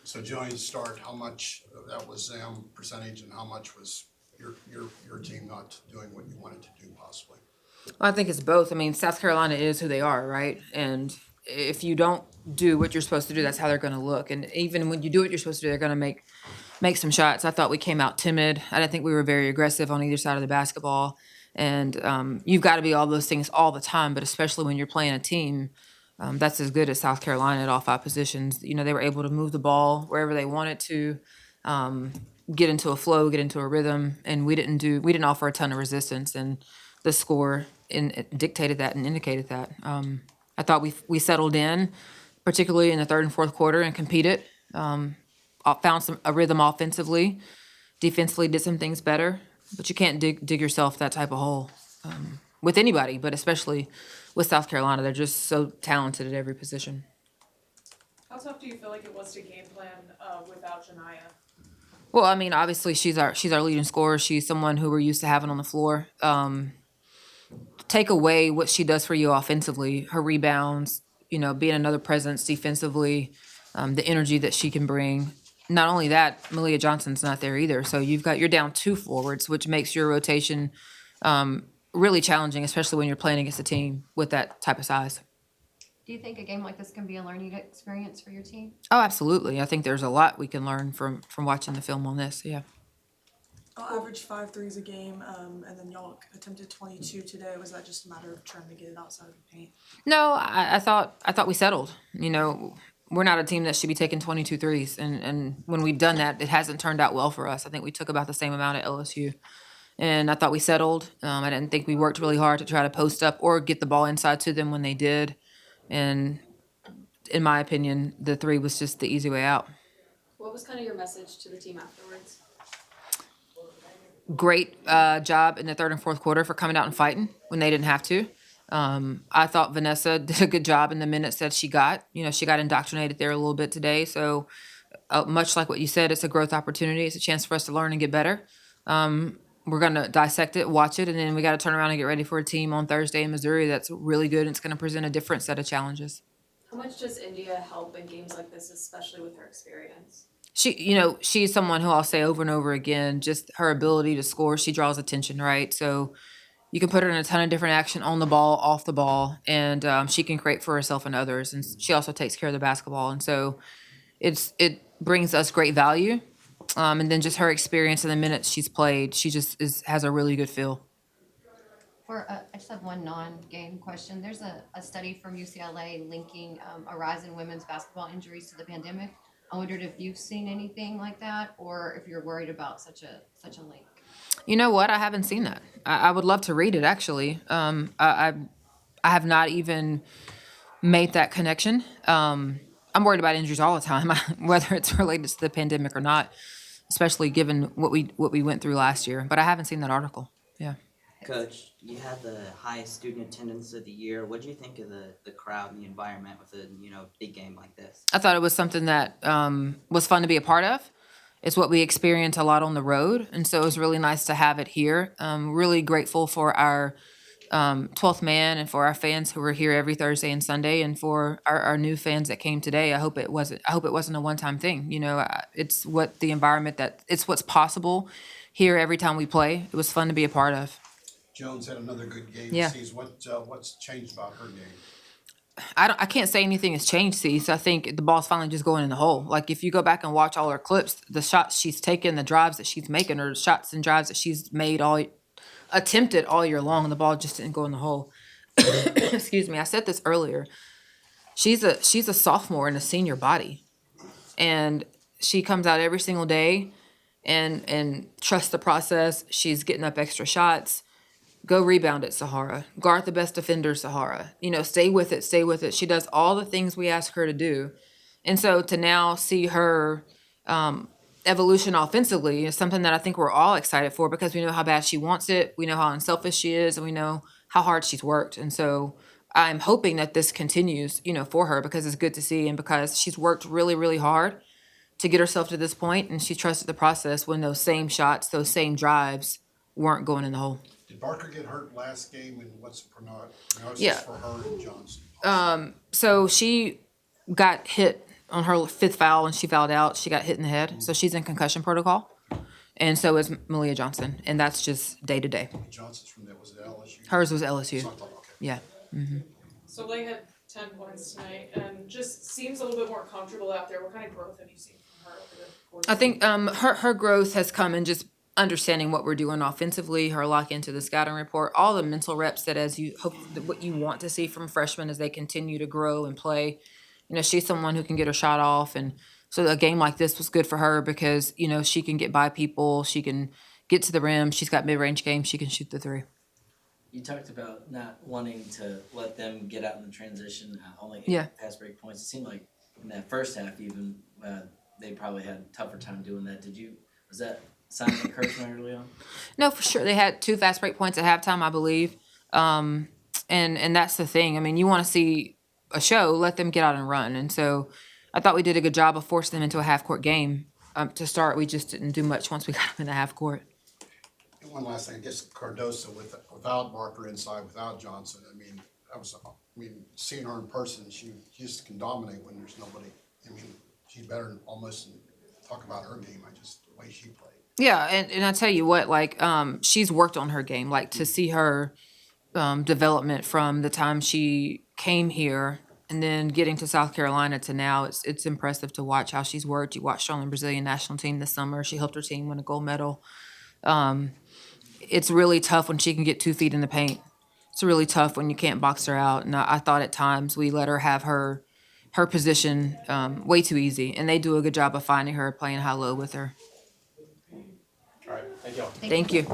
So Joni's start, how much of that was them percentage and how much was your team not doing what you wanted to do possibly? Well, I think it's both. I mean, South Carolina is who they are, right? And if you don't do what you're supposed to do, that's how they're going to look. And even when you do what you're supposed to do, they're going to make some shots. I thought we came out timid. I didn't think we were very aggressive on either side of the basketball. And you've got to be all those things all the time, but especially when you're playing a team that's as good as South Carolina at all five positions. You know, they were able to move the ball wherever they wanted to, get into a flow, get into a rhythm, and we didn't offer a ton of resistance, and the score it dictated that and indicated that. I thought we settled in, particularly in the third and fourth quarter, and competed. Found a rhythm offensively, defensively did some things better, but you can't dig yourself that type of hole with anybody, but especially with South Carolina. They're just so talented at every position. How tough do you feel like it was to game plan without Janiyah? Well, I mean, obviously she's our leading scorer. She's someone who we're used to having on the floor. Take away what she does for you offensively, her rebounds, being another presence defensively, the energy that she can bring. Not only that, Malia Johnson's not there either. So you're down two forwards, which makes your rotation really challenging, especially when you're playing against a team with that type of size. Do you think a game like this can be a learning experience for your team? Oh, absolutely. I think there's a lot we can learn from watching the film on this. Yeah. I'll average 5 threes a game, and then y'all attempted 22 today. Was that just a matter of trying to get it outside of the paint? No, I thought we settled. We're not a team that should be taking 22 threes. And when we've done that, it hasn't turned out well for us. I think we took about the same amount at LSU. And I thought we settled. I didn't think we worked really hard to try to post up or get the ball inside to them when they did. And in my opinion, the three was just the easy way out. What was kind of your message to the team afterwards? Great job in the third and fourth quarter for coming out and fighting when they didn't have to. I thought Vanessa did a good job in the minutes that she got. She got indoctrinated there a little bit today. So much like what you said, it's a growth opportunity. It's a chance for us to learn and get better. We're going to dissect it, watch it, and then we got to turn around and get ready for a team on Thursday in Missouri that's really good and it's going to present a different set of challenges. How much does India help in games like this, especially with her experience? She's someone who I'll say over and over again, just her ability to score, she draws attention, right? So you can put her in a ton of different action on the ball, off the ball, and she can create for herself and others. And she also takes care of the basketball. And so it brings us great value. And then just her experience in the minutes she's played, she just has a really good feel. I just have one non-game question. There's a study from UCLA linking a rise in women's basketball injuries to the pandemic. I wondered if you've seen anything like that, or if you're worried about such a link. You know what? I haven't seen that. I would love to read it, actually. I have not even made that connection. I'm worried about injuries all the time, whether it's related to the pandemic or not, especially given what we went through last year. But I haven't seen that article. Yeah. Coach, you had the highest student attendance of the year. What do you think of the crowd and the environment with a big game like this? I thought it was something that was fun to be a part of. It's what we experience a lot on the road, and so it was really nice to have it here. Really grateful for our 12th man and for our fans who were here every Thursday and Sunday, and for our new fans that came today. I hope it wasn't a one-time thing. It's what the environment it's what's possible here every time we play. It was fun to be a part of. Jones had another good game. Yeah. Sees what's changed about her game? I can't say anything has changed, Cease. I think the ball's finally just going in the hole. Like, if you go back and watch all her clips, the shots she's taken, the drives that she's making, or shots and drives that she's attempted all year long, and the ball just didn't go in the hole. Excuse me. I said this earlier. She's a sophomore in a senior body, and she comes out every single day and trusts the process. She's getting up extra shots. Go rebound it, Sahara. Guard the best defender, Sahara. Stay with it, stay with it. She does all the things we ask her to do. And so to now see her evolution offensively is something that I think we're all excited for, because we know how bad she wants it. We know how unselfish she is, and we know how hard she's worked. And so I'm hoping that this continues, for her, because it's good to see, and because she's worked really, really hard to get herself to this point, and she trusted the process when those same shots, those same drives weren't going in the hole. Did Barker get hurt last game, and what's the prognosis Yeah. for her and Johnson? So she got hit on her fifth foul when she fouled out, she got hit in the head, so she's in concussion protocol. And so is Malia Johnson, and that's just day to day. Johnson's from that, was it LSU? Hers was LSU. So I thought, okay. Yeah. So they had 10 points tonight and just seems a little bit more comfortable out there. What kind of growth have you seen from her over the course? I think her growth has come in just understanding what we're doing offensively, her lock into the scouting report, all the mental reps that as you hope that what you want to see from freshmen as they continue to grow and play. You know, she's someone who can get her shot off, and so a game like this was good for her because, you know, she can get by people, she can get to the rim, she's got mid-range game, she can shoot the three. You talked about not wanting to let them get out in the transition, only 8 Yeah. fast break points. It seemed like in that first half even, they probably had a tougher time doing that. Was that a sign of encouragement early on? No, for sure. They had 2 fast break points at halftime, I believe. And that's the thing. I mean, you want to see a show, let them get out and run. And so I thought we did a good job of forcing them into a half-court game. To start, we just didn't do much once we got them in the half-court. And one last thing, I guess Cardoso without Barker inside, without Johnson, I mean, seeing her in person, she just can dominate when there's nobody. I mean, she's better than almost, talk about her game, the way she played. Yeah, and I tell you what, like, she's worked on her game. Like, to see her development from the time she came here and then getting to South Carolina to now, it's impressive to watch how she's worked. You watched her on the Brazilian national team this summer. She helped her team win a gold medal. It's really tough when she can get 2 feet in the paint. It's really tough when you can't box her out. And I thought at times we let her have her position way too easy. And they do a good job of finding her, playing high-low with her. All right, thank y'all. Thank you.